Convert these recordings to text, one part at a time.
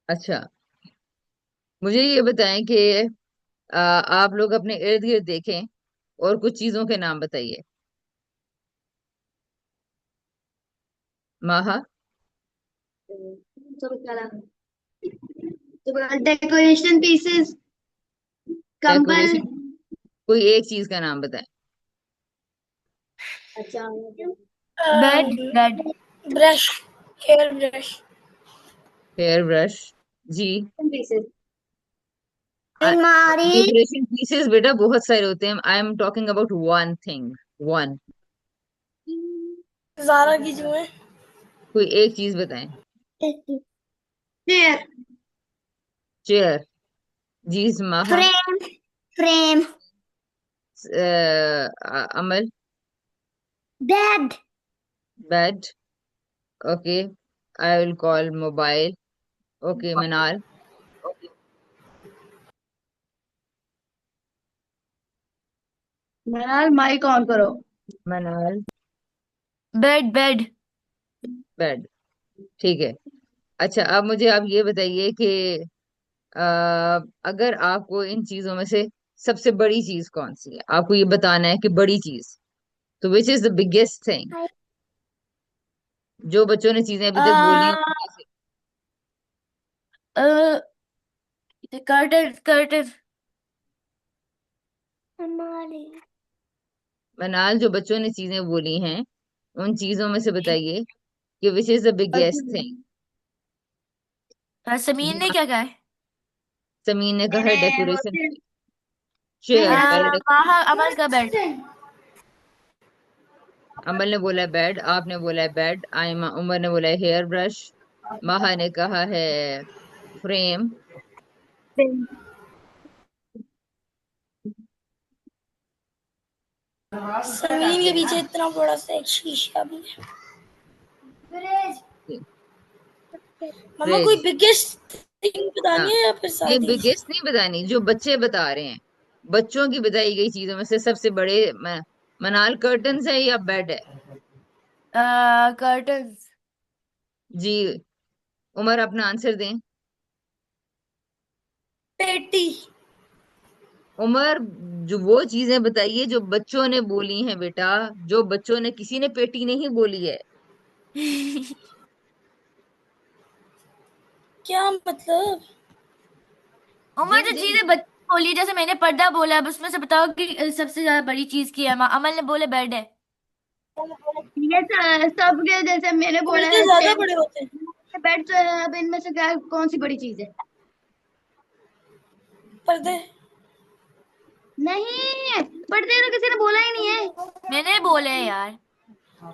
अच्छा, मुझे ये बताएं कि आप लोग अपने इर्द गिर्द देखें और कुछ चीजों के नाम बताइए। माहा। तो क्या नाम है? डेकोरेशन पीसेस, कंबल। डेकोरेशन। कोई एक चीज का नाम बताएं। अच्छा, bed bed. Brush, hair brush. Hair brush. जी। पीसेस, अलमारी। डेकोरेशन पीसेस बेटा बहुत सारे होते हैं। I am talking about one thing. One. Zara की जो है। कोई एक चीज बताएं। Chair, chair. जी Maha. Frame, frame, Amal. Bed. Bed. Okay. I will call mobile. Okay Manal. Manal, mic on करो। मनाल। Bed bed. बेड। ठीक है। अच्छा, अब मुझे आप ये बताइए कि अगर आपको इन चीजों में से सबसे बड़ी चीज कौन सी है, आपको ये बताना है कि बड़ी चीज। तो विच इज द बिगेस्ट थिंग। जो बच्चों ने चीजें अभी तक बोली हैं उनमें से। Curtain curtain. अलमारी। मनाल, जो बच्चों ने चीजें बोली हैं उन चीजों में से बताइए कि which is the biggest thing. Sameen ji ने क्या कहा है? समीन ने कहा मैंने है वो डेकोरेशन। नहीं चेयर पहले माहा अमल का बेड। अमल ने बोला है बेड, आपने बोला है बेड, आयमा उमर ने बोला है हेयर ब्रश, माहा ने कहा है फ्रेम। जमीन के पीछे इतना बड़ा सा एक शीशा भी है। मम्मा कोई फ्रिज। बिगेस्ट थिंग हाँ, बतानी है या फिर नहीं सादी? बिगेस्ट नहीं बतानी, जो बच्चे बता रहे हैं। बच्चों की बताई गई चीजों में से सबसे बड़े मनाल कर्टन्स है या बेड है। कर्टन। जी। उमर अपना आंसर दें। पेटी। उमर, जो वो चीजें बताइए जो बच्चों ने बोली हैं बेटा। जो बच्चों ने, किसी ने पेटी नहीं बोली है। क्या मतलब? उमर जिन जो जिन चीजें बच्ची बोली, जैसे मैंने पर्दा बोला, अब उसमें से बताओ कि सबसे ज्यादा बड़ी चीज की है। अमल ने बोले बेड है। ये सबके जैसे मैंने बोला पर्दे है ज्यादा चेयर, बड़े होते हैं। बेड तो है। अब इनमें से क्या, कौन सी बड़ी चीज है? पर्दे। नहीं, पर्दे तो किसी ने बोला ही नहीं है। मैंने बोले यार।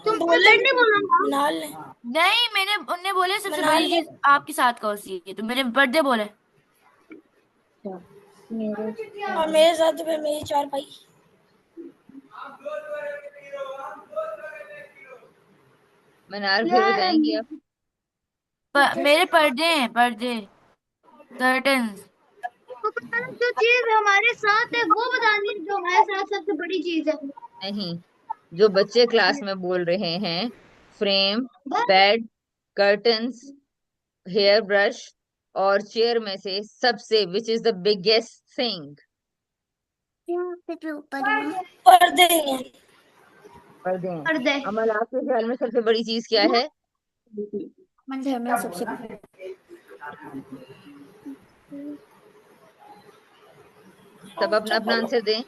तुमने बोले बेड नहीं बोला था। मनाल ने। नहीं, मैंने उनने बोले सबसे मनाल बड़ी ने। चीज आपके साथ कौन सी है, तो मैंने पर्दे बोले। मेरे और मेरे साथ में मेरी चार भाई। मनाल फिर यार, बताएंगे आप। मेरे पर्दे हैं, पर्दे, कर्टन्स। तो पता नहीं, जो चीज हमारे साथ है वो बतानी है, जो हमारे साथ सबसे बड़ी चीज है। नहीं, जो बच्चे क्लास में बोल रहे हैं। Frame. Bus. Bed. Curtains. Hairbrush. और चेयर में से सबसे which is the biggest thing. पर्दे हैं। पर्दे हैं। पर्दे। अमल, आपके ख्याल में सबसे बड़ी चीज क्या है। मंदिर में सबसे सब अपना अपना आंसर दें।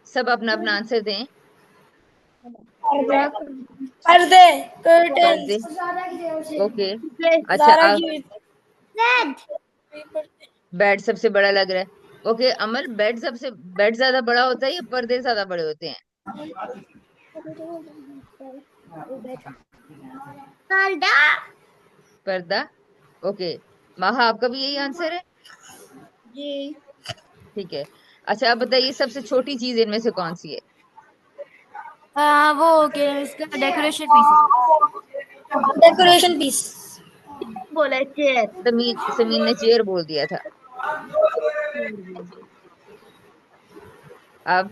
सब अपना अपना आंसर दें। पर्दे। पर्दे, पर्दे। कर्टन्स। ओके। अच्छा, ज़ारा आप। की। बेड सबसे बड़ा लग रहा है। ओके अमल, बेड ज्यादा बड़ा होता है या पर्दे ज्यादा बड़े होते हैं। पर्दा। पर्दा। ओके। माहा, आपका भी यही आंसर है। जी। ठीक है। अच्छा, आप बताइए सबसे छोटी चीज इनमें से कौन सी है। वो क्या इसका डेकोरेशन पीस है। Decoration piece. बोला चेयर। समीन समीन ने चेयर बोल दिया था। अब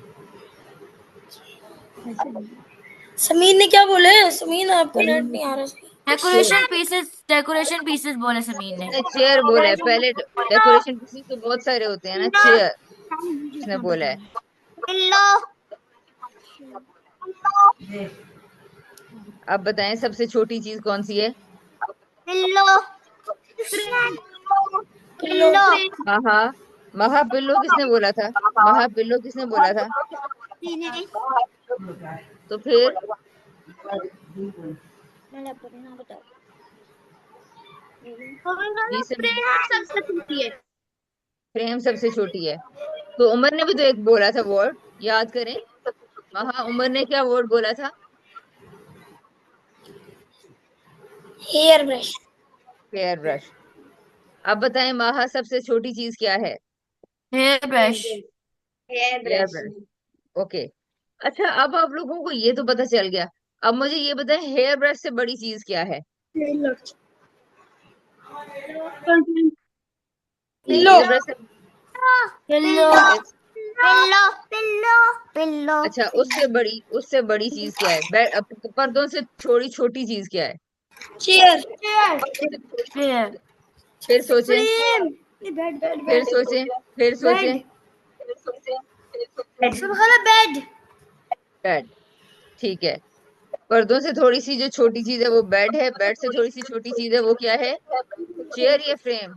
समीन ने क्या बोले? समीन आपका नेट नहीं आ रहा सही। डेकोरेशन पीसेस बोले समीर ने। नहीं, चेयर बोला है पहले। डेकोरेशन पीसेस तो बहुत सारे होते हैं ना, चेयर उसने बोला है। पिल्लो अब बताएं सबसे छोटी चीज कौन सी है? पिल्लो पिल्लो पिल्लो महा महापिल्लो किसने बोला था? महापिल्लो किसने बोला था? ने तो फिर बताओ। जी से प्रेम सबसे छोटी है। फ्रेम सबसे छोटी है। तो उमर ने भी तो एक बोला था वर्ड, याद करें। उमर ने क्या वर्ड बोला था? Hair brush. Hair brush. अब बताएं महा सबसे छोटी चीज क्या है? Hair brush. Hair hair brush brush. Okay. अच्छा, अब आप लोगों को ये तो पता चल गया। अब मुझे ये बताएं हेयर ब्रश से बड़ी चीज क्या है? पिल्लो हेयर ब्रश से पिल्लो। पिल्लो पिल्लो पिल्लो अच्छा, उससे बड़ी चीज क्या है? पर्दों से थोड़ी छोटी चीज क्या है? Chair chair. फिर सोचें, फ्रेम बेड बेड फिर बेड सोचें, फिर सोचें। Bed bed. ठीक है। पर्दों से थोड़ी सी जो छोटी चीज है वो बेड है, बेड से थोड़ी सी छोटी चीज है वो क्या है? चेयर या फ्रेम?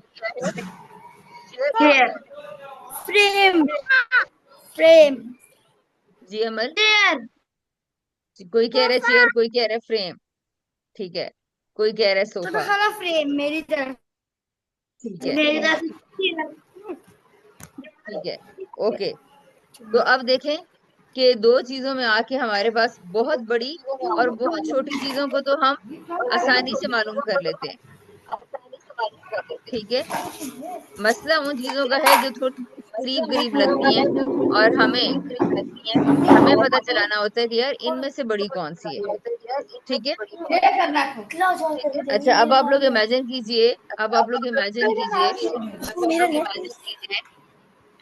चेयर फ्रेम फ्रेम जी अमल। चेयर कोई कह रहा है चेयर, कोई कह रहा है फ्रेम। ठीक है। कोई कह रहा है तो सोफा। खाना फ्रेम मेरी तरफ ठीक है। मेरी तरफ ठीक है। ओके। तो अब देखें कि दो चीजों में आके हमारे पास बहुत बड़ी और बहुत छोटी चीजों को तो हम आसानी से मालूम कर लेते हैं। ठीक है। मसला उन चीजों का है जो थोड़ी करीब करीब लगती हैं, और हमें हमें पता चलाना होता है कि यार इनमें से बड़ी कौन सी है। ठीक है। अच्छा, अब आप लोग इमेजिन कीजिए, अब आप लोग इमेजिन कीजिए मेरा नहीं।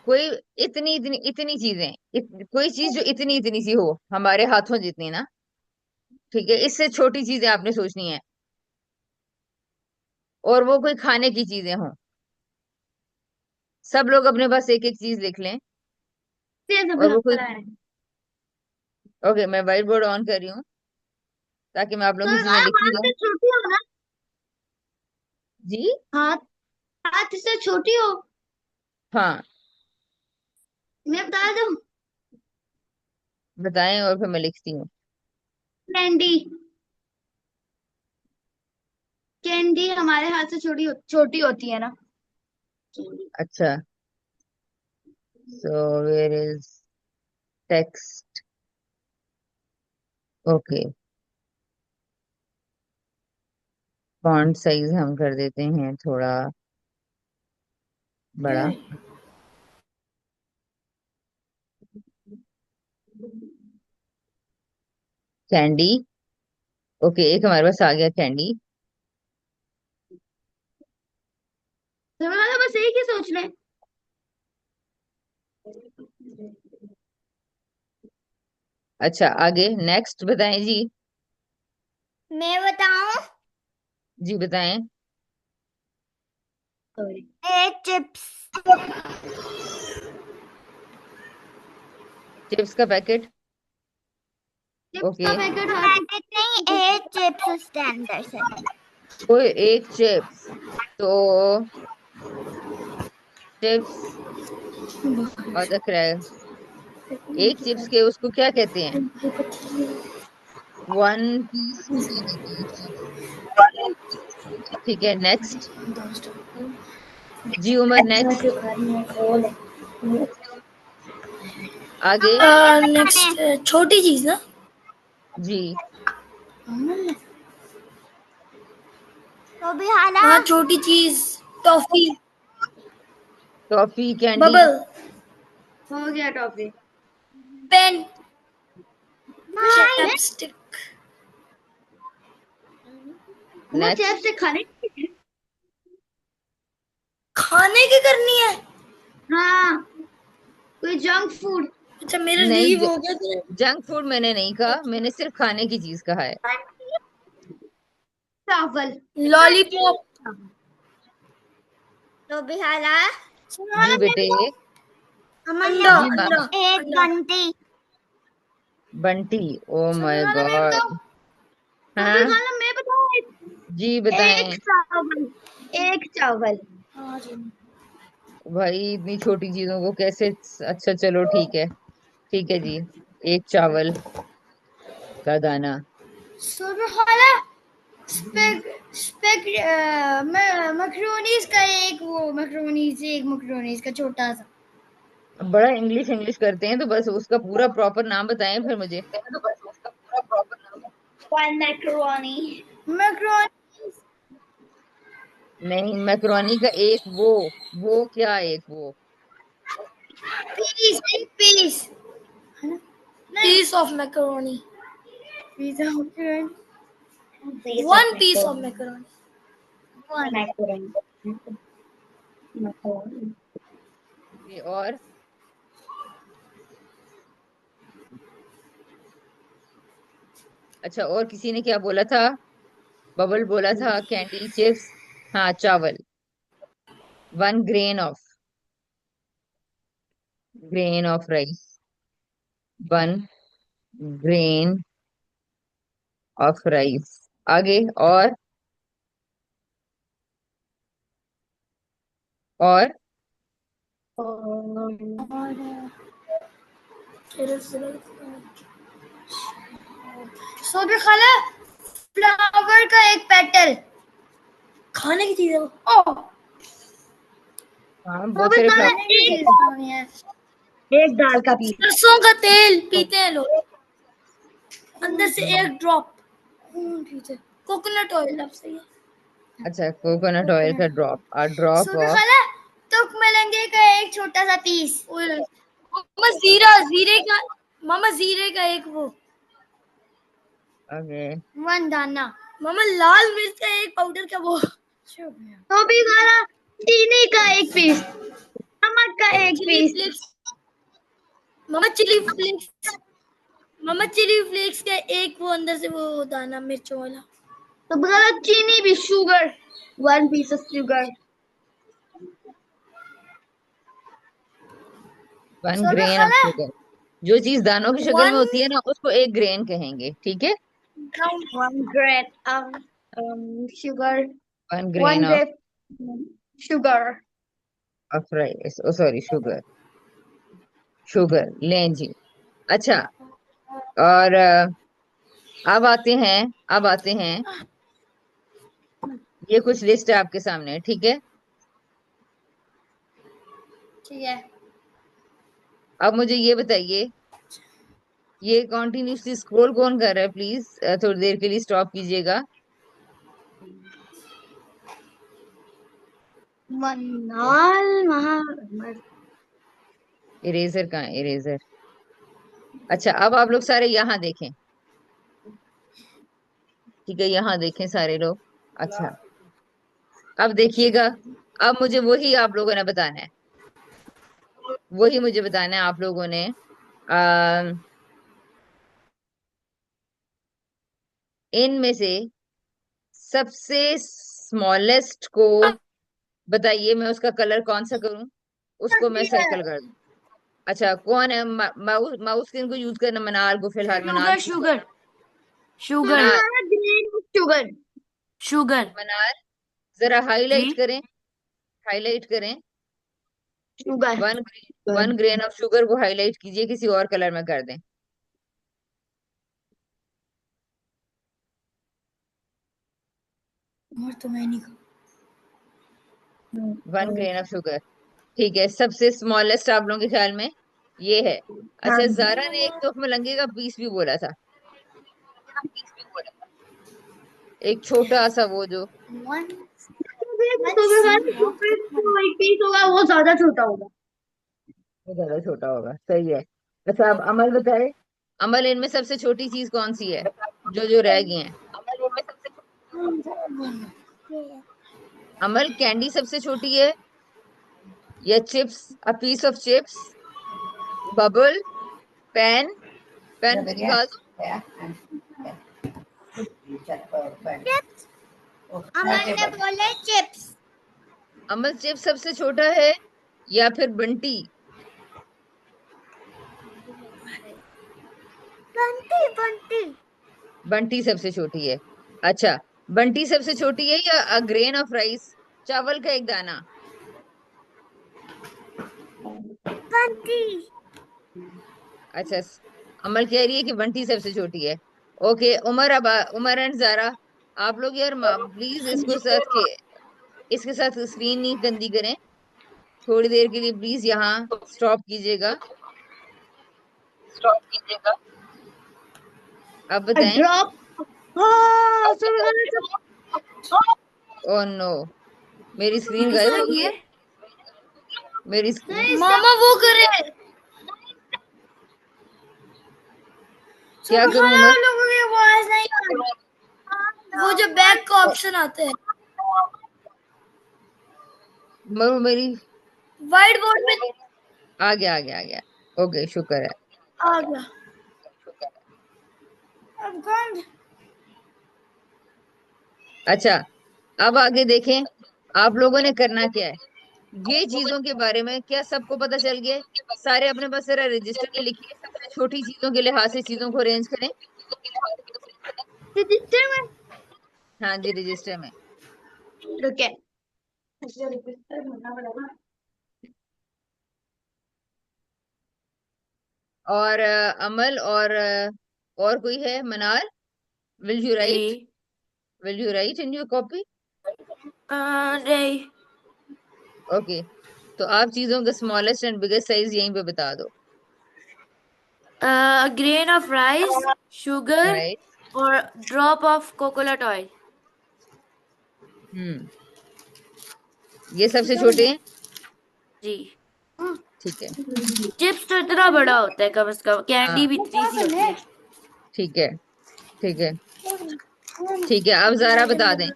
कोई इतनी इतनी इतनी चीजें, कोई चीज जो इतनी इतनी सी हो, हमारे हाथों जितनी ना। ठीक है, इससे छोटी चीजें आपने सोचनी है, और वो कोई खाने की चीजें हों। सब लोग अपने पास एक एक चीज लिख लें। से और वो कोई, बना है ओके, मैं व्हाइट बोर्ड ऑन कर रही हूँ ताकि मैं आप लोगों तो की चीजें आप लिखती हाथ जाऊं। से छोटी हो ना जी। हाथ हाथ से छोटी हो हाँ, मैं बता दूं बताएं और फिर मैं लिखती हूँ। कैंडी कैंडी हमारे हाथ से छोटी होती है ना अच्छा, so where is text? Okay, font size हम कर देते हैं थोड़ा बड़ा। कैंडी। ओके, एक हमारे पास आ गया कैंडी। तो मैं बस एक ही सोच रहे अच्छा, आगे नेक्स्ट बताएं जी। मैं बताऊं जी बताएं। ए चिप्स चिप्स का पैकेट। Chips okay. का पैकेट पैकेट नहीं ए चिप्स स्टैंडर्ड से कोई एक चिप्स, तो चिप्स और द क्रैक, एक चिप्स के उसको क्या कहते हैं? वन पीस क्या कहते हैं उसको? ठीक है, नेक्स्ट। जी उमर, नेक्स्ट। आगे। नेक्स्ट छोटी चीज ना। जी। तो भी हाना हाँ छोटी चीज। टॉफी। Toffee, candy. बबल। हो गया टॉफी पेन। नहीं चैपस्टिक। वो नेक्स्ट। चिप्स से खाने खाने की करनी है। हाँ कोई जंक फूड अच्छा मेरा नहीं, लीव हो गया तो। जंक फूड मैंने नहीं कहा, मैंने सिर्फ खाने की चीज कहा है। चावल। लॉलीपॉप। तो बिहाला जी बेटे। अंडा। जी माँ। अंडा। एक अंडा। घंटी। बंटी। ओ माय तो गॉड। हाँ बिहाला मैं बताऊं जी एक बताएं। चावल। एक चावल। हाँ जी। भाई इतनी छोटी चीजों को कैसे। अच्छा चलो ठीक है। ठीक है जी। एक चावल का दाना। तो बिहाला स्पेग स्पेग मैक्रोनीज का एक वो मैक्रोनीज एक मैक्रोनीज का छोटा सा। बड़ा इंग्लिश इंग्लिश करते हैं तो बस उसका पूरा प्रॉपर नाम बताएं फिर मुझे। One macaroni. मैक्रोनी नहीं मैक्रोनी का एक वो क्या एक वो। पीस एक पीस है ना। Piece of macaroni. Piece of macaroni. One piece of macaroni. One macaroni. और अच्छा और किसी ने क्या बोला था। बबल बोला था कैंडी चिप्स। हाँ चावल। One grain of rice. One grain of rice. आगे और सो भी खाला फ्लावर का एक पेटल खाने की चीज है वो। ओ हाँ तो बहुत भी सारे खाना फ्लावर। एक दाल का पीस। सरसों का तेल पीते हैं लोग अंदर से एक ड्रॉप खून पीते कोकोनट ऑयल अब सही है। अच्छा कोकोनट ऑयल का ड्रॉप अ ड्रॉप सो भी ऑफ। खाला तुक मलंगे का एक छोटा सा पीस। मामा जीरा जीरे का मामा जीरे का एक वो ओके। वन दाना। मामा लाल मिर्च का एक पाउडर का वो तो भी खाना चीनी का एक पीस। नमक का एक चिली पीस। फ्लेक्स। मामा चिली फ्लेक्स। मामा चिली फ्लेक्स का एक वो अंदर से वो दाना मिर्चों वाला। तो भी खाना चीनी भी sugar. One piece of sugar. One so भी ग्रेन ऑफ खाला शुगर। जो चीज दानों की शक्ल में वन होती है ना उसको एक ग्रेन कहेंगे ठीक है। Ground one grade sugar. One one grain grade sugar. Of rice oh sorry sugar. Sugar लें जी। अच्छा और अब आते हैं ये कुछ लिस्ट है आपके सामने ठीक है। ठीक है। अब मुझे ये बताइए ये कॉन्टिन्यूसली स्क्रॉल कौन कर रहा है प्लीज थोड़ी देर के लिए स्टॉप कीजिएगा। मन्नाल महा। इरेजर कहाँ है इरेजर। अच्छा अब आप लोग सारे यहाँ देखें। ठीक है यहाँ देखें सारे लोग। अच्छा अब देखिएगा। अब मुझे वही आप लोगों ने बताना है। वही मुझे बताना है आप लोगों ने आ, इनमें से सबसे स्मॉलेस्ट को बताइए मैं उसका कलर कौन सा करूं। उसको मैं सर्कल कर दूं। अच्छा कौन है माउस माउस किन को यूज करना मनाल को फिलहाल मनाल शुगर शुगर तो भी शुगर मनाल खाना ग्रेन शुगर। शुगर मनाल जरा जी हाईलाइट करें। Sugar. One grain of sugar को हाईलाइट कीजिए किसी और कलर में कर दें। और तो मैं नहीं वन ग्रेन ऑफ शुगर। ठीक है सबसे स्मॉलेस्ट आप लोगों के ख्याल में ये है। हाँ। अच्छा जारा ने एक तो मलंगे का पीस भी बोला था। एक छोटा सा वो जो वन तो लेट्स भी सी खाना हाउ शुगर थिक जो एक पीस होगा वो ज्यादा छोटा होगा। वो ज्यादा छोटा होगा सही है। अच्छा अब अमल बताए। अमल इनमें सबसे छोटी चीज कौन सी है जो जो रह गई है। अमल कैंडी सबसे छोटी है या chips a piece of chips bubble pen pen निकाल दो। अमन ने बोले चिप्स। अमल चिप्स सबसे छोटा है या फिर बंटी? बंटी बंटी। बंटी सबसे छोटी है। अच्छा, बंटी सबसे छोटी है या अ ग्रेन ऑफ राइस, चावल का एक दाना? बंटी। अच्छा, अमल कह रही है कि बंटी सबसे छोटी है। ओके उमर, अब उमर एंड जारा, आप लोग यार प्लीज इसके साथ स्क्रीन नहीं गंदी करें, थोड़ी देर के लिए प्लीज यहाँ स्टॉप कीजिएगा। अब बताएं। ड्रॉप। हाँ ओह नो, मेरी स्क्रीन गायब किसने हो गई है। किए? मेरी मामा वो करे। क्या सुबह करूं उमर? लोगों की आवाज नहीं आ रही। वो जो बैक का ऑप्शन आता है उमर, मेरी व्हाइट बोर्ड में आ गया आ गया आ गया। ओके, शुक्र है। आ गया। अब कौन? अच्छा, अब आगे देखें, आप लोगों ने करना क्या है। ये चीजों के बारे में क्या सबको पता चल गया है? सारे अपने पास जरा रजिस्टर में लिखिए, सबसे छोटी चीजों के लिहाज से चीजों को अरेंज करें। रजिस्टर में। हाँ जी, रजिस्टर में। रुके। और अमल और कोई है? मनाल, विल यू जी। Right? Will you write in your copy? नहीं। ओके, तो आप चीजों का स्मॉलेस्ट एंड बिगेस्ट साइज यहीं पे बता दो। Grain of rice, sugar right. और ड्रॉप ऑफ कोकोनट ऑयल। हम्म, ये सबसे छोटे हैं। जी। ठीक है। चिप्स तो इतना बड़ा होता है, कम से कम कैंडी हाँ, भी इतनी सी होती है। ठीक है। ठीक है। ठीक है, अब जारा बता दें।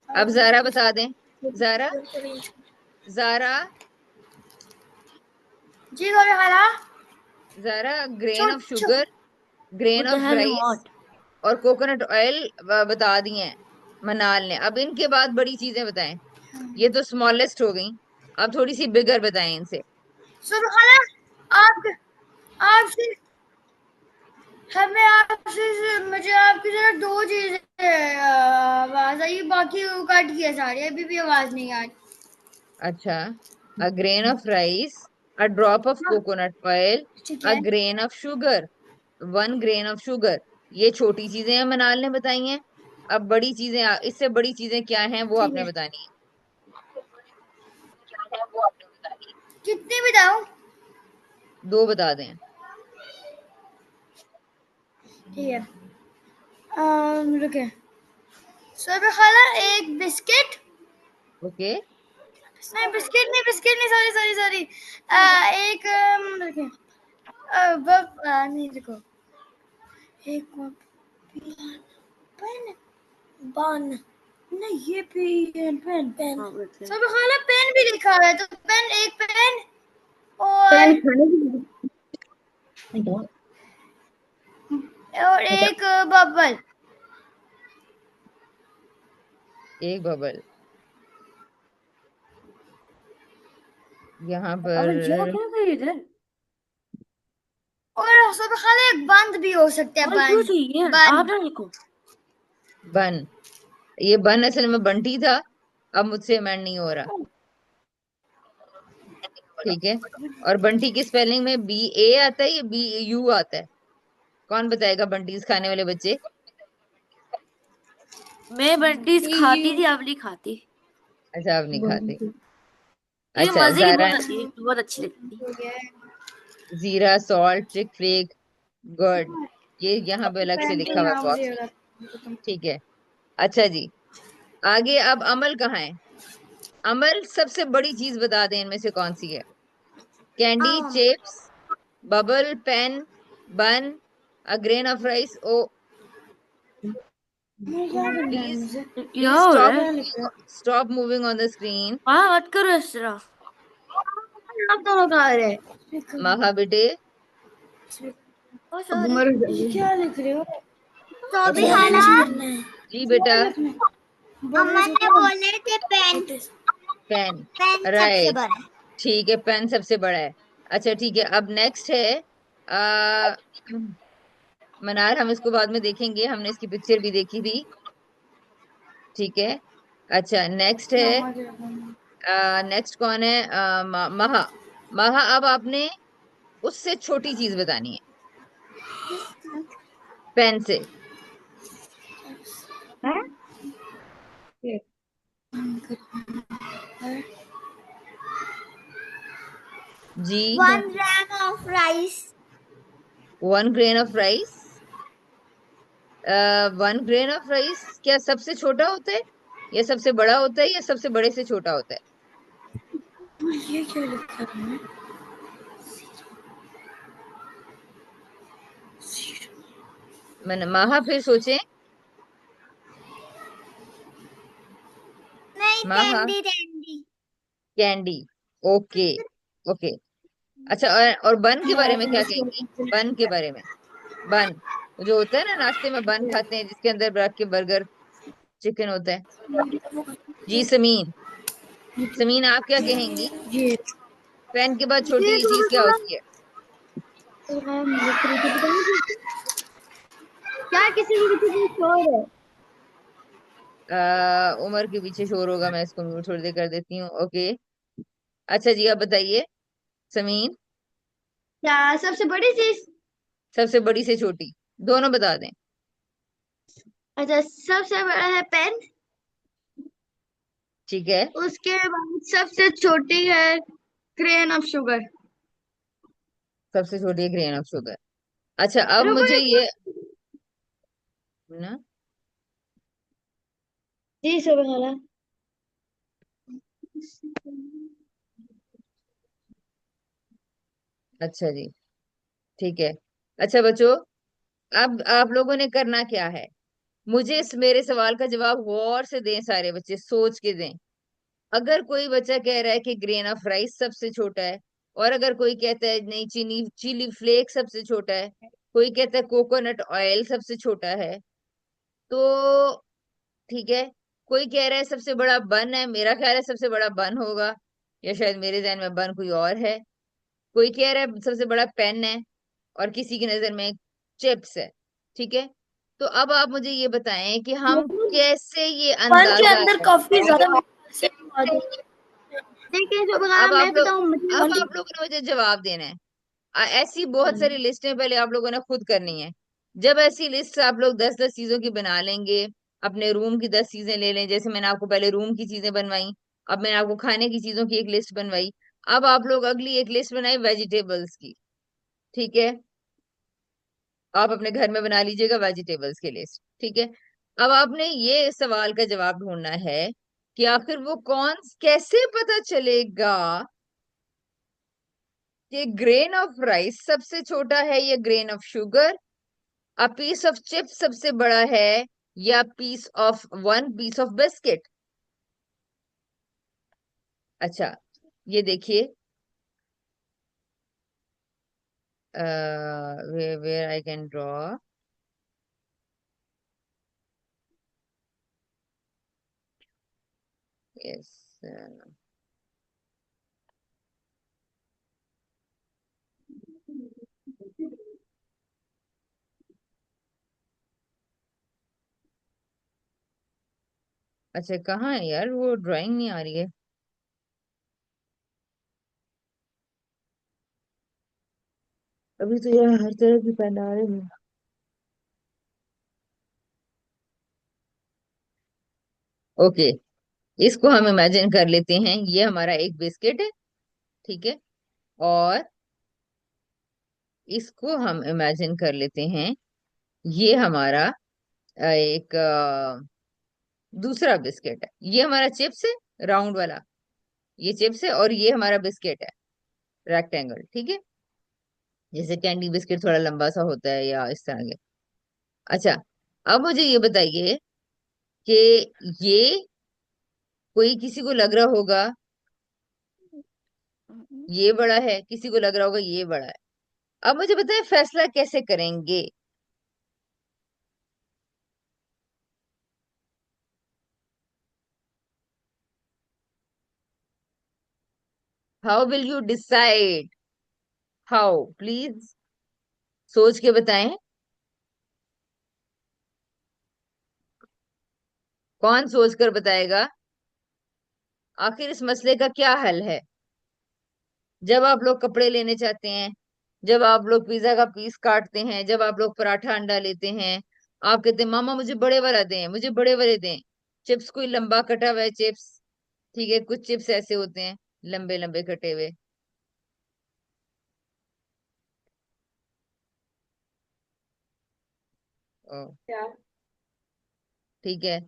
अब जारा बता दें। जारा, जारा, जी गोरे खाला। Zara, grain of sugar, grain What the of hell you rice want? और कोकोनट ऑयल बता दिए हैं मनाल ने। अब इनके बाद बड़ी चीजें बताएं। ये तो स्मॉलेस्ट हो गई, अब थोड़ी सी बिगर बताएं इनसे। सुबह खाला। आप आपसे हमें आपसे मुझे आपकी जरा दो चीजें आवाज आई, बाकी वो कट किया सारी, अभी भी आवाज नहीं आ रही। अच्छा, अ grain of rice, a drop of coconut oil, ठीक अ है। Grain of sugar, 1 grain of sugar. ये छोटी चीजें हैं, मनाल ने बताई हैं। अब बड़ी चीजें, इससे बड़ी चीजें क्या हैं वो ठीक आपने है, बतानी है। कितनी बताऊं? 2 बता दें। ठीक है। रुके। सुबह खाला एक बिस्किट। ओके। नहीं बिस्किट नहीं, बिस्किट नहीं, सॉरी सॉरी सॉरी। एक रुके। नहीं रुको। एक पेन बन। नहीं ये पेन पेन पेन। हाँ, बता। सब खाला पेन भी लिखा हुआ है, तो पेन, एक पेन और पेन खाने की। अच्छा, एक बबल। एक बबल यहाँ अबे जो पर। क्यों गई इधर? और सब खाला एक बंद भी हो सकता है, और क्यों बंद। चाहिए? आप बंद। ना लिखो। बन, ये बन असल में बंटी था, अब मुझसे मैंड नहीं हो रहा। ठीक है। और बंटी की स्पेलिंग में BA आता है या BU आता है? कौन बताएगा, बंटीज खाने वाले बच्चे? मैं बंटीज खाती यू। थी, अब नहीं खाती। अच्छा, अब नहीं खाते। ये अच्छा, मजे की जारा, बहुत आती है, बहुत अच्छी लगती हो गया। जीरा, सॉल्ट, चिक फ्लेक, गुड, ये यहाँ पे अलग से पेन लिखा के हुआ है नाम से बॉक्स में। होता। ठीक है। अच्छा जी, आगे अब अमल कहाँ है? अमल, सबसे बड़ी चीज बता दें इनमें से कौन सी है? Candy, chips, bubble, pen, bun, a grain of rice. Oh please, क्या प्लीज हो रहा स्टॉप, है? Stop moving on the screen. हाँ, मत करो इस तरह। आप दोनों कहाँ रहे? महा बेटे। ओ अब सॉरी। मर जाइए। क्या लिख रहे हो? तो भी ओके, खाला। जी बेटा। अमन ने बोले थे पेन। पेन। पेन सबसे राइट। बड़ा है। ठीक है, पेन सबसे बड़ा है। अच्छा ठीक है, अब नेक्स्ट है आ, मनार। हम इसको बाद में देखेंगे, हमने इसकी पिक्चर भी देखी थी। ठीक है। अच्छा नेक्स्ट है, नेक्स्ट कौन है? महा। महा, अब आपने उससे छोटी चीज बतानी है पेन से। हाँ? जी। 1 gram of rice। 1 grain of rice. 1 grain of rice क्या सबसे छोटा होता है, या सबसे बड़ा होता है, या सबसे बड़े से छोटा होता है? ये क्या लिखा है? मैंने महा, फिर सोचें। नहीं, महा। टेंडी टेंडी। कैंडी। ओके। ओके। अच्छा, और बन के बारे में क्या कहेंगी? बन के बारे में। बन, जो होता है ना नाश्ते में बन खाते हैं, जिसके अंदर रख के बर्गर चिकन होता है। जी समीन। समीन, आप क्या कहेंगी? ये पेन के बाद ये छोटी चीज क्या थोड़ा होती है? थोड़ा लिख रही थी, पता नहीं क्या किसी के पीछे कोई शोर है। उमर के पीछे शोर होगा, मैं इसको म्यूट थोड़ी देर कर देती हूँ। ओके। अच्छा जी, आप बताइए समीन। क्या सबसे बड़ी चीज? सबसे बड़ी से छोटी दोनों बता दें। अच्छा, सबसे बड़ा है पेन। ठीक है। उसके बाद सबसे छोटी है ग्रेन ऑफ शुगर। सबसे छोटी ग्रेन ऑफ शुगर। अच्छा, अब रुको मुझे रुको। ये ना। जी सुबह वाला। अच्छा जी, ठीक है। अच्छा बच्चों, अब आप लोगों ने करना क्या है, मुझे इस मेरे सवाल का जवाब गौर से दें, सारे बच्चे सोच के दें। अगर कोई बच्चा कह रहा है कि ग्रेन ऑफ राइस सबसे छोटा है, और अगर कोई कहता है नहीं, चीनी चिली फ्लेक सबसे छोटा है, कोई कहता है कोकोनट ऑयल सबसे छोटा है, तो ठीक है। कोई कह रहा है सबसे बड़ा बन है, मेरा ख्याल है सबसे बड़ा बन होगा, या शायद मेरे जहन में बन कोई और है। कोई कह रहा है सबसे बड़ा पेन है, और किसी की नजर में चिप्स है। ठीक है। तो अब आप मुझे ये बताएं कि हम कैसे ये वन के अंदाजा अंदर काफी लगाएं। ज्यादा से बात है। देखिए सुबह अब मैं आप लोग बताऊं मुझे। अब आप लोगों ने मुझे जवाब देना है। ऐसी बहुत सारी लिस्टें पहले आप लोगों ने खुद करनी है। जब ऐसी लिस्ट आप लोग 10-10 चीजों की बना लेंगे, अपने रूम की 10 चीजें ले लें, जैसे मैंने आपको पहले रूम की चीजें बनवाई, अब मैंने आपको खाने की चीजों की एक लिस्ट बनवाई। अब आप लोग अगली एक लिस्ट बनाए वेजिटेबल्स की। ठीक है। आप अपने घर में बना लीजिएगा वेजिटेबल्स की लिस्ट। ठीक है। अब आपने ये सवाल का जवाब ढूंढना है कि आखिर वो कौन, कैसे पता चलेगा कि ग्रेन ऑफ राइस सबसे छोटा है या grain of sugar, a piece of chips सबसे बड़ा है, या piece of one piece of biscuit. अच्छा, ये देखिए, where I can draw. Yes. अच्छा, कहाँ है यार, वो ड्राइंग नहीं आ रही है। अभी तो यार हर तरह की पेन आ रही है। ओके, इसको हम इमेजिन कर लेते हैं, ये हमारा एक बिस्किट है। ठीक है। और इसको हम इमेजिन कर लेते हैं, ये हमारा एक दूसरा बिस्किट है। ये हमारा चिप्स है, राउंड वाला। ये चिप्स है, और ये हमारा बिस्किट है, रेक्टेंगल। ठीक है। जैसे कैंडी बिस्किट थोड़ा लंबा सा होता है, या इस तरह के। अच्छा, अब मुझे ये बताइए कि ये, कोई किसी को लग रहा होगा ये बड़ा है, किसी को लग रहा होगा ये बड़ा है। अब मुझे बताएं फैसला कैसे करेंगे? How will you decide? How, please सोच के बताएं। कौन सोच कर बताएगा आखिर इस मसले का क्या हल है? जब आप लोग कपड़े लेने जाते हैं, जब आप लोग पिज्जा का पीस काटते हैं, जब आप लोग पराठा अंडा लेते हैं, आप कहते हैं मामा मुझे बड़े वाला दें, मुझे बड़े वाले दें। चिप्स कोई लंबा कटा हुआ है चिप्स, ठीक है, कुछ चिप्स ऐसे होते हैं लंबे लंबे कटे हुए। ओ, ठीक है,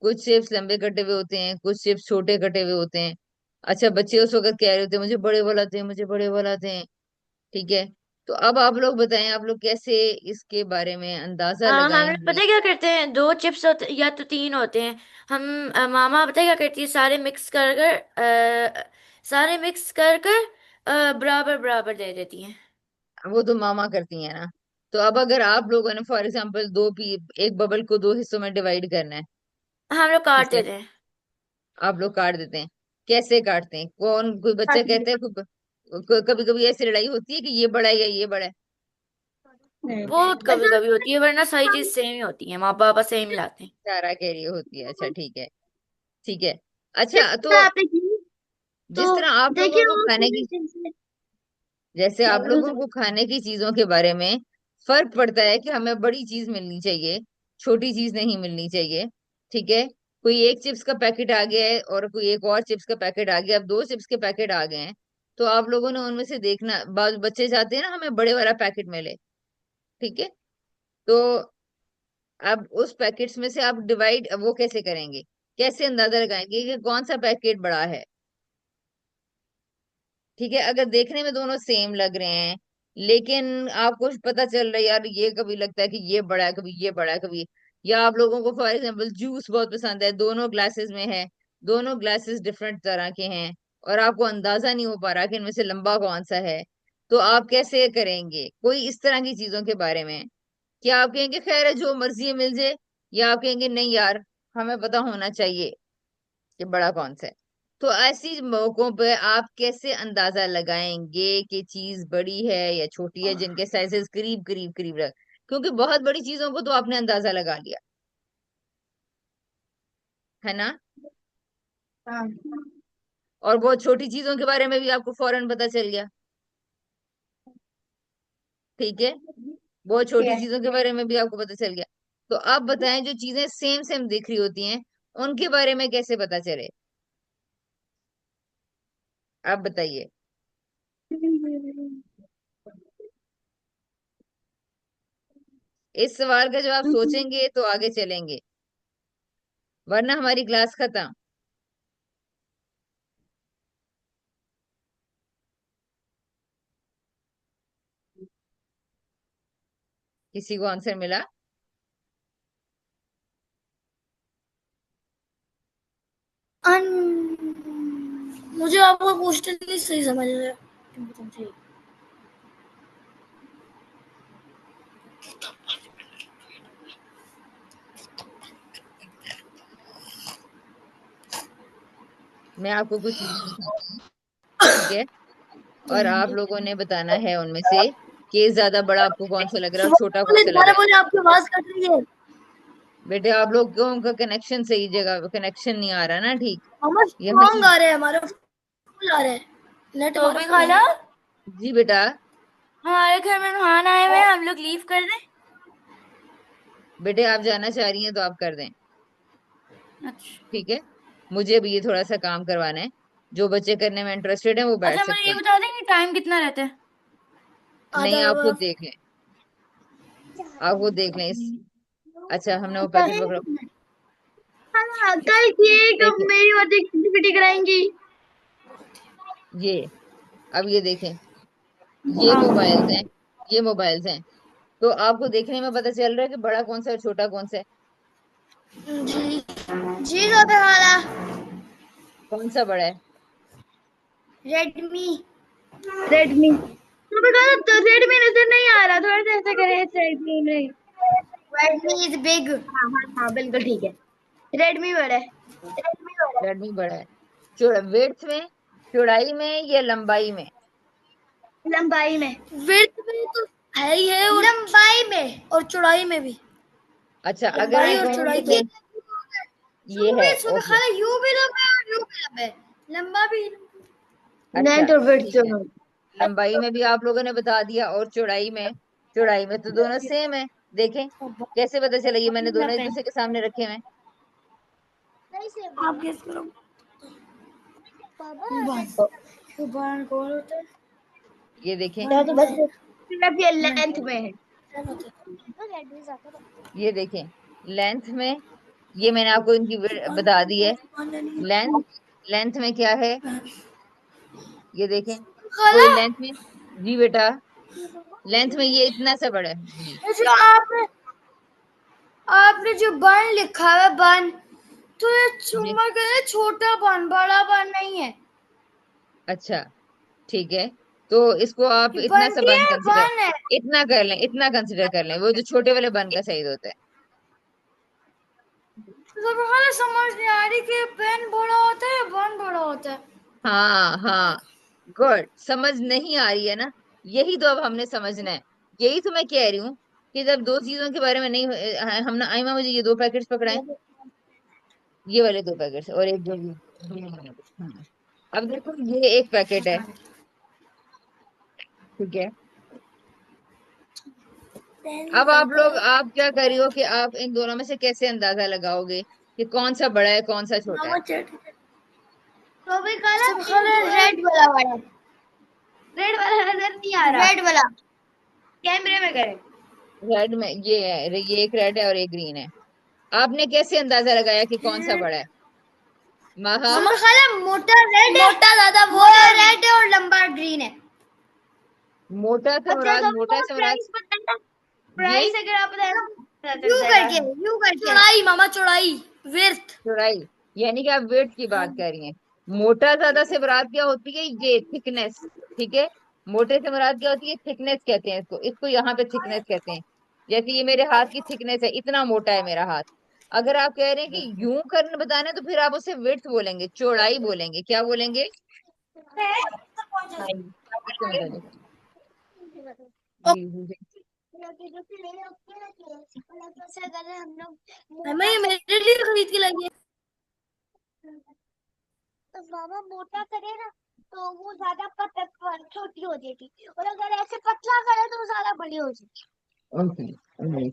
कुछ चिप्स लंबे कटे हुए होते हैं, कुछ चिप्स छोटे कटे हुए होते हैं। अच्छा, बच्चे उस वक्त कह रहे होते हैं मुझे बड़े वाला दें, मुझे बड़े वाला दें, ठीक है। तो अब आप लोग बताएं, आप लोग कैसे इसके बारे में अंदाजा हम लोग लगाएंगे? पता है क्या करते हैं, 2 चिप्स होते या तो 3 होते हैं। हम मामा पता है क्या करती है, सारे मिक्स कर कर सारे मिक्स कर कर बराबर बराबर दे देती हैं। वो तो मामा करती है ना। तो अब अगर आप लोगों ने फॉर एग्जांपल एक बबल को दो हिस्सों में डिवाइड करना है, हम लोग ठीक काट है, देते हैं। आप लोग काट देते हैं। कैसे काटते हैं? कौन, कोई बच्चा कहता है, कभी कभी ऐसी लड़ाई होती है कि ये बड़ा है या ये बड़ा है? बहुत कभी कभी होती है, वरना सारी चीज सेम ही होती है, माँ पापा सेम ही लाते हैं। सारा कह रही होती है, अच्छा ठीक है, ठीक है। चिप्स अच्छा, तो का आपने की तो जिस तरह आप लोगों देखिए को वो खाने पूरे की, चिप्स में जैसे क्या आप बोलो लोगों सर। को खाने की चीजों के बारे में फर्क पड़ता है कि हमें बड़ी चीज मिलनी चाहिए, छोटी चीज नहीं मिलनी चाहिए, ठीक है। कोई एक चिप्स का पैकेट आ गया है और कोई एक और चिप्स का पैकेट आ गया, अब दो चिप्स के पैकेट आ गए हैं। तो आप लोगों ने उनमें से देखना, बच्चे चाहते हैं ना हमें बड़े वाला पैकेट मिले, ठीक है। तो अब उस पैकेट्स में से आप डिवाइड वो कैसे करेंगे? कैसे अंदाजा लगाएंगे कि कौन सा पैकेट बड़ा है? ठीक है, अगर देखने में दोनों सेम लग रहे हैं, लेकिन आपको पता चल रहा है यार ये कभी लगता है कि ये बड़ा है, कभी ये बड़ा है, कभी, या आप लोगों को फॉर एग्जांपल जूस बहुत पसंद है, दोनों ग्लासेस में है, दोनों ग्लासेस डिफरेंट तरह के हैं, और आपको अंदाजा नहीं हो पा रहा कि इनमें से लंबा कौन सा है, तो आप कैसे करेंगे कोई इस तरह की चीजों के बारे में? क्या आप कहेंगे खैर है जो मर्जी है मिल जाए, या आप कहेंगे नहीं यार हमें पता होना चाहिए कि बड़ा कौन सा है? तो ऐसी मौकों पे आप कैसे अंदाजा लगाएंगे कि चीज बड़ी है या छोटी है, जिनके साइजेस करीब करीब करीब रख, क्योंकि बहुत बड़ी चीजों को तो आपने अंदाजा लगा लिया है ना, हाँ और बहुत छोटी चीजों के बारे में भी आपको फौरन पता चल गया, ठीक है, बहुत छोटी क्या चीजों के बारे में भी आपको पता चल गया। तो आप बताएं जो चीजें सेम सेम दिख रही होती हैं उनके बारे में कैसे पता चले? आप बताइए। इस सवाल का जवाब सोचेंगे तो आगे चलेंगे, वरना हमारी क्लास खत्म। किसी को आंसर मिला? मुझे आपका क्वेश्चन नहीं सही समझ रहा है। मैं आपको कुछ चीजें बताती हूँ, ठीक है, और आप लोगों ने बताना है उनमें से कि ज्यादा बड़ा आपको कौन सा लग रहा है और छोटा कौन बोले सा लग दोबारा रहा है। बोले, आपकी आवाज कट रही है। बेटे आप लोगों का कनेक्शन सही जगह, कनेक्शन नहीं आ रहा ना ठीक। हमारे यहाँ स्ट्रॉन्ग की, आ रहे हैं, हमारा फुल आ रहे हैं, नेट तो हमारा भी फुल है। खाला, जी बेटा, हमारे घर में मेहमान आए हुए हैं, हम लोग लीव कर दें? बेटे आप जाना चाह रही हैं तो आप कर दें, अच्छा। ठीक है। मुझे भी ये थोड़ा सा काम करवाना है, जो बच्चे करने में इंटरेस्टेड है वो बैठ अच्छा, मुझे सकते ये हैं। बता देंगे टाइम कितना रहता है? नहीं, आधा आप खुद देख लें, आप खुद देख लें अच्छा, हमने वो पैकेट पकड़ो, हाँ, कल की एक देखें, मेरी वाली एक्टिविटी कराएंगी। ये, अब ये देखें, ये हाँ। मोबाइल्स हैं, ये मोबाइल्स हैं, तो आपको देखने में पता चल रहा है कि बड़ा कौन सा है छोटा कौन सा है? जी जी ज्यादा वाला कौन सा बड़ा है? रेडमी। रेडमी। तो बेटा तो रेडमी नजर नहीं आ रहा, थोड़ा सा ऐसा करे, रेडमी नहीं। Redmi is big. हाँ हाँ हाँ बिल्कुल ठीक है, रेडमी बड़ा है। रेडमी बड़ा है, जो वेड्थ में चौड़ाई में या लंबाई में? लंबाई में। विड्थ में तो है ही है, और लंबाई में और चौड़ाई में भी। अच्छा, अगर लंबाई मैं और कहूँ चौड़ाई कि ये है, ओके, खाली यू भी लंबा है और यू भी लंबा है, लंबा भी। अच्छा लेंथ और विड्थ ठीक है। दोनों। लंबाई में भी आप लोगों ने बता दिया, और चौड़ाई में तो दोनों सेम है। देखें कैसे पता चला, ये मैंने दोनों एक दूसरे के सामने रखे हुए हैं। आप गेस करो। वन कौन होता है? ये देखें, तो बस सिर्फ ये लेंथ में है। ये देखें लेंथ में, ये मैंने आपको इनकी बता दी है। लेंथ लेंथ में क्या है, ये देखें, कोई खाला, लेंथ में, जी बेटा, लेंथ में ये इतना सा बड़ा है जी। जो आपने जो बन लिखा है बन, तो ये जी चुम्मा का है, छोटा बन, बड़ा बन नहीं है। अच्छा ठीक है, तो इसको आप ये इतना सा बंटी बन है, कंसिडर, बन है। इतना कर लें, इतना कंसिडर कर लें, वो जो छोटे वाले बन का साइज होता है। तो खाला समझ नहीं आ रही कि पेन बड़ा होता है, बन बड़ा होता है। हाँ हाँ, गुड, समझ नहीं आ रही है ना, यही तो अब हमने समझना है। यही तो मैं कह रही हूँ कि जब दो चीजों के बारे में नहीं हमने, आईमा मुझे ये दो पैकेट्स पकड़ाए, ये वाले दो पैकेट्स और एक जो हाँ। अब देखो ये एक पैकेट है, ठीक है। अब आप क्या कर रही हो कि आप इन दोनों में से कैसे अंदाजा लगाओगे कि कौन सा बड़ा है कौन सा छोटा है? मामा चट तो भी खाला सब खाला रेड वाला वाला, रेड वाला नजर नहीं आ रहा, रेड वाला। कैमरे में करें। रेड में ये है, ये एक रेड है और एक ग्रीन है। आपने कैसे अंदाजा लगाया कि कौन सा बड़ा है? माहा, मामा खाला मोटा रेड है, मोटा ज्यादा वो रेड है और लंबा ग्रीन है। मोटा से अच्छा मुराद, तो मोटा से मुराद प्राइस बताना, ये प्राइस अगर आप बताए पता यू चल जाएगा। करके, यू करके चौड़ाई मामा, चौड़ाई विड्थ। चौड़ाई, यानी कि आप वेट की बात कर रही हैं। मोटा ज्यादा से मुराद क्या होती है, ये थिकनेस, ठीक है। मोटे से मुराद क्या होती है, थिकनेस कहते हैं इसको, इसको यहाँ पे थिकनेस कहते हैं। जैसे ये मेरे हाथ की थिकनेस है, इतना मोटा है मेरा हाथ। अगर आप कह रहे हैं कि यूं करने बताना है, तो फिर आप उसे विड्थ बोलेंगे, चौड़ाई बोलेंगे, क्या बोलेंगे? इसको बता दो। जी जी जी। मैं ये मेरे लिए खरीद के लाई है। तो मामा मोटा करे ना तो वो ज्यादा छोटी हो जाएगी, और अगर ऐसे पतला करे तो वो ज्यादा बड़ी हो जाएगी। ओके,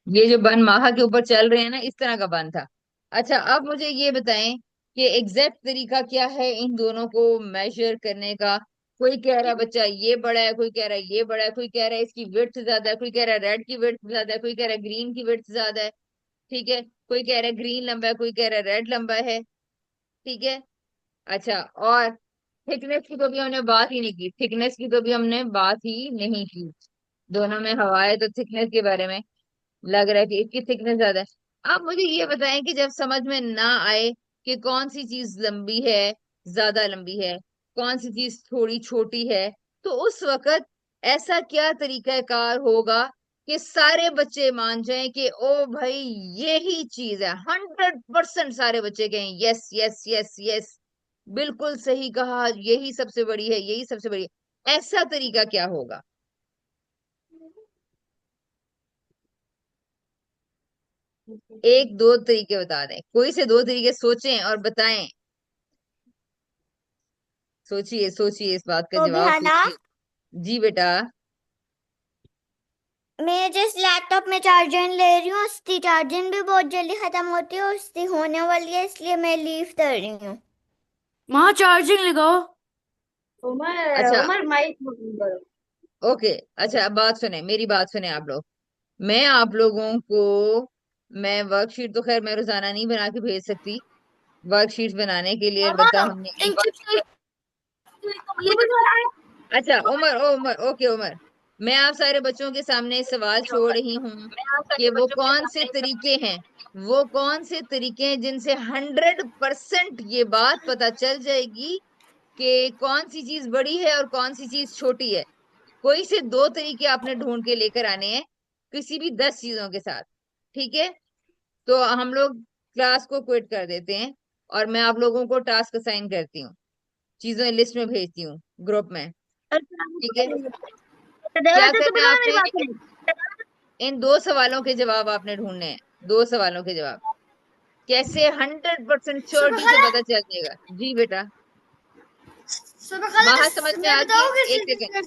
ये जो बन माहा के ऊपर चल रहे हैं ना, इस तरह का बन था। अच्छा, अब मुझे ये बताएं कि एग्जैक्ट तरीका क्या है इन दोनों को मेजर करने का। कोई कह रहा है बच्चा ये बड़ा है, कोई कह रहा है ये बड़ा है, कोई कह रहा है इसकी विड्थ ज्यादा है, कोई कह रहा है रेड की विड्थ ज्यादा है, कोई कह रहा है ग्रीन की विड्थ ज्यादा है, ठीक है। कोई कह रहा है ग्रीन लंबा है, कोई कह रहा है रेड लंबा है, ठीक है। अच्छा, और थिकनेस की तो भी हमने बात ही नहीं की, थिकनेस की तो भी हमने बात ही नहीं की। दोनों में हवा है तो थिकनेस के बारे में लग रहा है कि इसकी थिकनेस ज्यादा है। आप मुझे ये बताएं कि जब समझ में ना आए कि कौन सी चीज लंबी है, ज्यादा लंबी है, कौन सी चीज थोड़ी छोटी है, तो उस वक्त ऐसा क्या तरीकाकार होगा कि सारे बच्चे मान जाएं कि ओ भाई यही चीज है, 100% सारे बच्चे कहें यस यस यस यस, बिल्कुल सही कहा, यही सबसे बड़ी है, यही सबसे बड़ी है। ऐसा तरीका क्या होगा? एक दो तरीके बता दें, कोई से दो तरीके सोचें और बताएं। सोचिए सोचिए, इस बात का तो भी जवाब है ना, सोचिए। जी बेटा। मैं जिस लैपटॉप में चार्जर ले रही हूँ उसकी चार्जिंग भी बहुत जल्दी खत्म होती है, उसकी होने वाली है, इसलिए मैं लीव कर रही हूँ। माँ चार्जिंग लगाओ। उमर अच्छा, उमर माइक बंद करो। ओके, अच्छा अब बात सुने, मेरी बात सुने आप लोग। मैं आप लोगों को, मैं वर्कशीट तो खैर मैं रोजाना नहीं बना के भेज सकती, वर्कशीट बनाने के लिए मामा अलबत्ता हमने इन एक, चिप्स को ये भी अच्छा उमर, ओ उमर, ओके उमर, मैं आप सारे बच्चों के सामने सवाल छोड़ रही हूँ कि वो कौन से तरीके हैं, वो कौन से तरीके हैं जिनसे 100% ये बात पता चल जाएगी कि कौन सी चीज बड़ी है और कौन सी चीज छोटी है। कोई से दो तरीके आपने ढूंढ के लेकर आने हैं, किसी भी 10 चीजों के साथ, ठीक है। तो हम लोग क्लास को क्विट कर देते हैं और मैं आप लोगों को टास्क असाइन करती हूँ। चीजों लिस्ट में भेजती हूँ ग्रुप में, ठीक है। देवा क्या अच्छे से करना है बोलो ना मेरी बात आपने, सुनो। इन 2 सवालों के जवाब आपने ढूंढने हैं, 2 सवालों के जवाब। कैसे 100% सुबह श्योरिटी से खाला पता चल जाएगा। जी बेटा। सुबह खाला माहा समझ में मैं आ गई है? बताऊँ एक सेकेंड,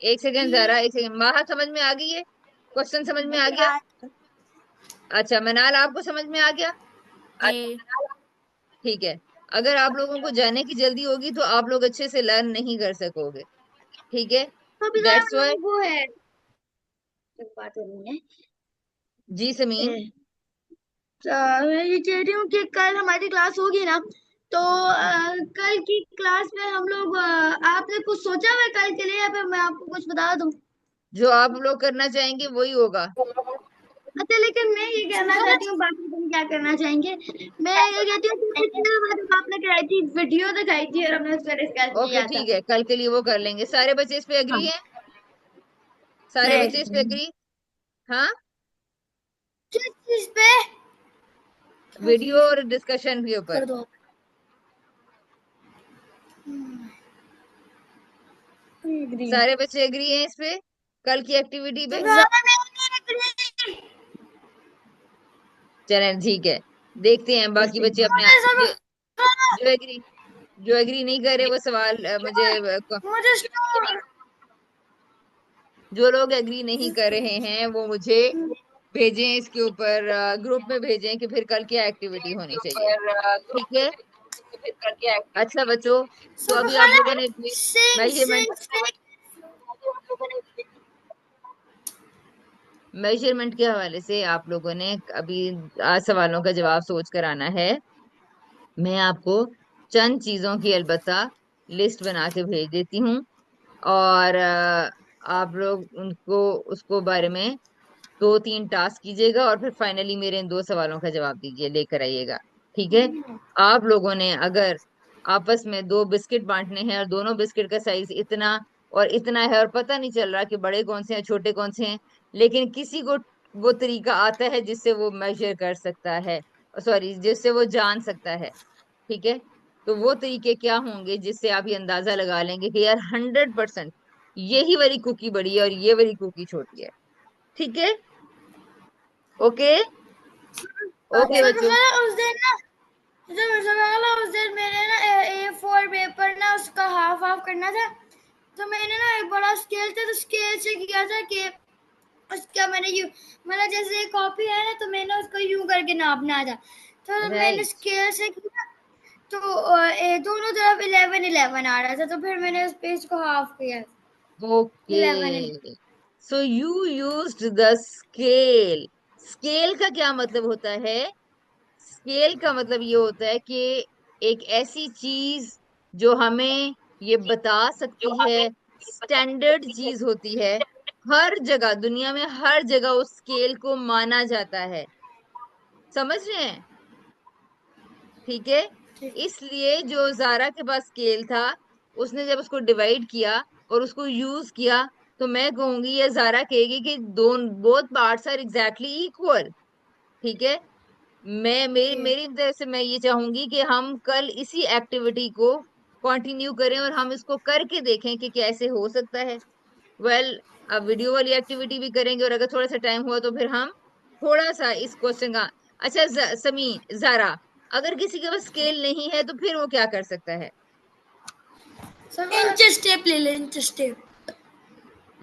एक सेकेंड कि जरा, एक सेकेंड। माहा समझ में आ गई है? क्वेश्चन समझ में आ गया? हाँ, अच्छा मनाल आपको समझ में आ गया? जी ठीक है। अगर आप लोगों को जाने की जल्दी होगी तो आप लोग अच्छे से लर्न नहीं कर सकोगे, ठीक है। तो भी दैट्स वाई। वो है, एक बात हो रही जी समीन। है। मैं ये कह रही हूँ कि कल हमारी क्लास होगी ना, तो कल की क्लास में हम लोग आपने कुछ सोचा हुआ है कल के लिए, या फिर मैं आपको कुछ बता दूं? जो आप लोग करना चाहेंगे वही होगा। अच्छा, लेकिन मैं ये कहना चाहती हूँ, बाकी तुम क्या करना चाहेंगे, मैं ये कहती हूँ कि पिछले बार जब आपने कराई थी वीडियो दिखाई थी और हमने उस पर डिस्कस ओके किया था। ठीक है, कल के लिए वो कर लेंगे। सारे बच्चे इस पे हाँ, एग्री हैं? सारे मैं बच्चे इस पे एग्री? हाँ। किस चीज पे क्या वीडियो चीज और डिस्कशन के ऊपर कर दो। एग्री हूँ। सारे बच्चे एग्री हैं इस पे, कल की एक्टिविटी पे? सुबह खाला मैं नहीं agree। चलें ठीक है, देखते हैं बाकी बच्चे अपने सुबह खाला जो एग्री, जो एग्री नहीं करे वो सवाल मुझे मुझे स्टोर जो लोग एग्री नहीं कर रहे हैं वो मुझे भेजें इसके ऊपर, ग्रुप में भेजें कि फिर कल क्या एक्टिविटी होनी चाहिए, ठीक है। अच्छा बच्चों, तो सुबह अभी आप खाला लोगों ने सिंग मेजरमेंट, सिंग सिंग मेजरमेंट के हवाले से आप लोगों ने अभी आज सवालों का जवाब सोच कर आना है। मैं आपको चंद चीजों की अलबत्ता लिस्ट बना के भेज देती हूँ, और आप लोग उनको उसको बारे में 2-3 टास्क कीजिएगा और फिर फाइनली मेरे इन 2 सवालों का जवाब दीजिए, लेकर आइएगा, ठीक है। आप लोगों ने अगर आपस में 2 बिस्किट बांटने हैं और दोनों बिस्किट का साइज इतना और इतना है और पता नहीं चल रहा कि बड़े कौन से हैं छोटे कौन से हैं, लेकिन किसी को वो तरीका आता है जिससे वो मेजर कर सकता है, सॉरी जिससे वो जान सकता है, ठीक है। तो वो तरीके क्या होंगे जिससे आप ये अंदाजा लगा लेंगे कि यार 100% यही वाली कुकी बड़ी है और ये वाली कुकी छोटी है, ठीक है। ओके। ओके सुबह बच्चों। खाला उस दिन ना सुबह खाला उस दिन मैंने ना A4 पेपर ना उसका हाफ हाफ करना था, तो मैंने ना एक बड़ा स्केल था तो स्केल से किया था कि उसका मैंने यू मतलब जैसे कॉपी है ना तो मैंने उसको यूं करके नापना था, तो मैंने राइट। स्केल से किया, तो दोनों तरफ 11 आ रहा था, तो फिर मैंने उस पेज को हाफ किया, okay, 11। So you used the scale. Scale का क्या मतलब होता है? स्केल का मतलब ये होता है कि एक ऐसी चीज जो हमें ये बता सकती है, स्टैंडर्ड चीज होती है, हर जगह दुनिया में हर जगह उस स्केल को माना जाता है, समझ रहे हैं, ठीक है। इसलिए जो जारा के पास स्केल था, उसने जब उसको डिवाइड किया और उसको यूज किया, तो मैं कहूंगी या जारा कहेगी कि दोनों both parts are exactly equal, ठीक है। मैं मेरी मेरी तरफ से मैं ये चाहूंगी कि हम कल इसी एक्टिविटी को कंटिन्यू करें और हम इसको करके देखें कि कैसे हो सकता है। अब वीडियो वाली एक्टिविटी भी करेंगे और अगर थोड़ा सा टाइम हुआ तो फिर हम थोड़ा सा इस क्वेश्चन का, अच्छा समी जारा, अगर किसी के पास स्केल नहीं है तो फिर वो क्या कर सकता है? इंच स्टेप ले ले, इंच स्टेप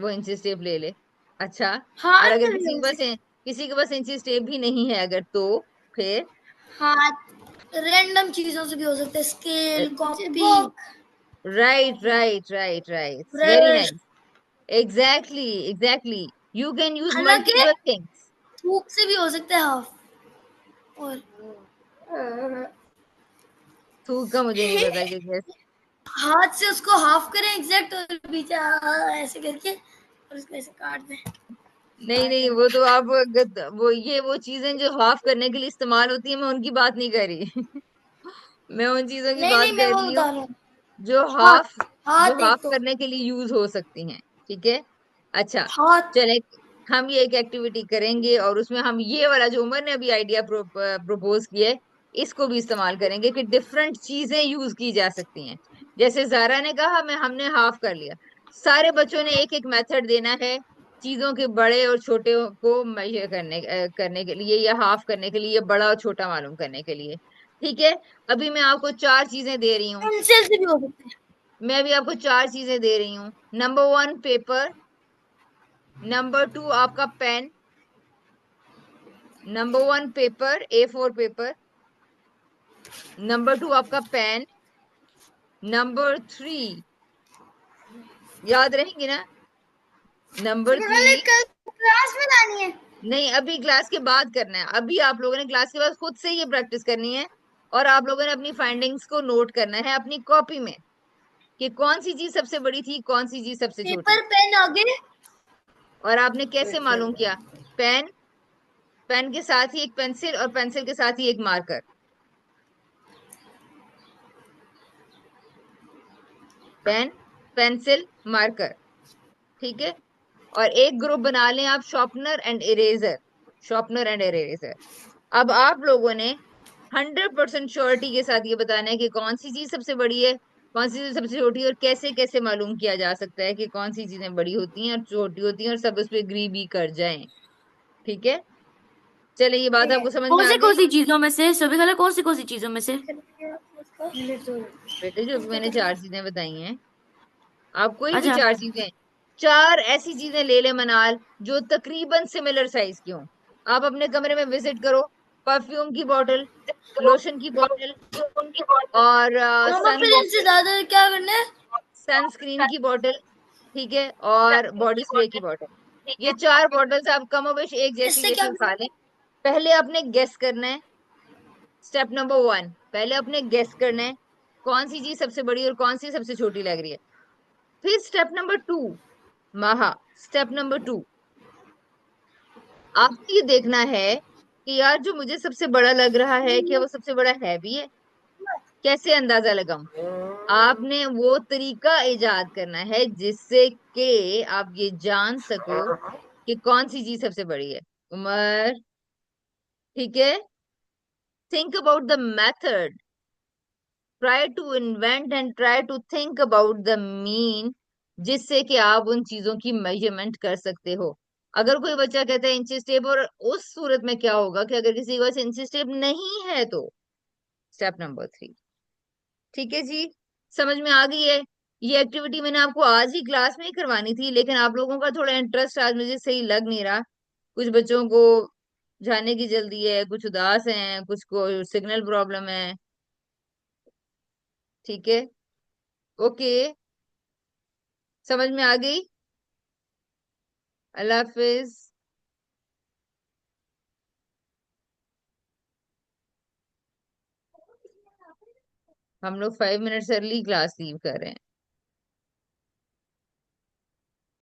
वो इंची टेप ले ले। अच्छा, और हाथ अगर से ले ले। किसी के पास इंची टेप भी नहीं है अगर, तो फिर हाथ रैंडम चीजों से भी हो सकता है, scale copy right right right right, very brush. Nice. Exactly exactly, you can use हालांकि मल्टीपल थिंग्स। थूक से भी हो सकता है हाफ, और थूक का मुझे नहीं पता कि कैसे। हाथ से उसको हाफ करें एग्जैक्ट, और बीच ऐसे करके और उसको ऐसे काट दें। नहीं नहीं, वो तो आप वो चीजें जो हाफ करने के लिए इस्तेमाल होती है मैं उनकी बात नहीं कर रही। मैं उन चीजों की नहीं बात नहीं, मैं कर वो रही हूँ बता रहा हूँ। जो हाथ हाफ जो हाथ हाफ एक तो करने के लिए यूज हो सकती हैं, ठीक है। अच्छा, हाथ। चले, हम ये एक एक्टिविटी करेंगे और उसमें हम ये वाला जो उमर ने अभी आइडिया प्रपोज किया है, इसको भी इस्तेमाल करेंगे कि डिफरेंट चीजें यूज की जा सकती हैं। जैसे जारा ने कहा मैं हमने हाफ कर लिया। सारे बच्चों ने एक एक मेथड देना है चीजों के बड़े और छोटे को मेजर करने के लिए, या हाफ करने के लिए, या बड़ा और छोटा मालूम करने के लिए। ठीक है, अभी मैं आपको चार चीजें दे रही हूँ। पेंसिल से भी हो सकता है। मैं अभी आपको चार चीजें दे रही हूँ। नंबर 1 पेपर, नंबर 2 आपका pen, number 1 paper A4 paper, number 2 आपका पेन, नंबर 3 याद रहेंगी ना, नंबर तो 3। कल क्लास में लानी है। नहीं, अभी क्लास के बाद करना है। अभी आप लोगों ने क्लास के बाद खुद से ये प्रैक्टिस करनी है, और आप लोगों ने अपनी फाइंडिंग्स को नोट करना है अपनी कॉपी में, कि कौन सी चीज सबसे बड़ी थी, कौन सी चीज सबसे छोटी। पेपर पेन आगे। और आपने कैसे मालूम किया? पेन, पेन के साथ ही एक पेंसिल, और पेंसिल के साथ ही एक मार्कर। Pen, pencil, marker. ठीक है, और एक ग्रुप बना लें आप sharpener and eraser, sharpener and eraser. अब आप लोगों ने 100% श्योरिटी के साथ ये बताना है कि कौन सी चीज सबसे बड़ी है, कौन सी चीज सबसे छोटी है, और कैसे कैसे मालूम किया जा सकता है कि कौन सी चीजें बड़ी होती हैं और छोटी होती हैं, और सब उस पर एग्री भी कर जाएं। ठीक है, चले ये बात आपको समझ में आ कौन गई? सी चीजों में से सभी कलर, कौन सी चीजों में से? बेटे जो मैंने चार चीजें बताई हैं, आप कोई भी अच्छा। चार चीजें, चार ऐसी चीजें ले ले मनाल जो तकरीबन सिमिलर साइज की हों। आप अपने कमरे में विजिट करो, परफ्यूम की बोतल, लोशन की बोतल, और मामा सन फिर इनसे बॉटल, ज्यादा क्या करना है? सनस्क्रीन की बोतल, ठीक है, और बॉडी स्प्रे की बोतल। ये चार बॉटल्स आप कमोबेश एक जैसी इससे क्या जैसी उठा लें। पहले आपने गेस करना है। स्टेप नंबर 1, पहले आपने गेस करना है कौन सी चीज सबसे बड़ी और कौन सी सबसे छोटी लग रही है। फिर स्टेप नंबर 2, महा, स्टेप नंबर 2, आपको ये देखना है कि यार जो मुझे सबसे बड़ा लग रहा है, क्या वो सबसे बड़ा है भी है? कैसे अंदाजा लगाऊं? आपने वो तरीका इजाद करना है जिससे कि आप ये जान सको कि कौन सी चीज सबसे बड़ी है। उमर, ठीक है, think about the method, try to invent and try to think about the mean, जिससे कि आप उन चीजों की मेजरमेंट कर सकते हो। अगर कोई बच्चा कहता है इंची टेप, और उस सूरत में क्या होगा कि अगर किसी के पास इंची टेप नहीं है, तो स्टेप नंबर 3। ठीक है जी, समझ में आ गई है? ये एक्टिविटी मैंने आपको आज ही क्लास में ही करवानी थी, लेकिन आप लोगों का थोड़ा इंटरेस्ट आज मुझे सही लग नहीं रहा। कुछ बच्चों को जाने की जल्दी है, कुछ उदास हैं, कुछ को सिग्नल प्रॉब्लम है। ठीक है, ओके, समझ में आ गई? अल्लाह हाफिज। हम लोग 5 मिनट्स अर्ली क्लास लीव कर रहे हैं।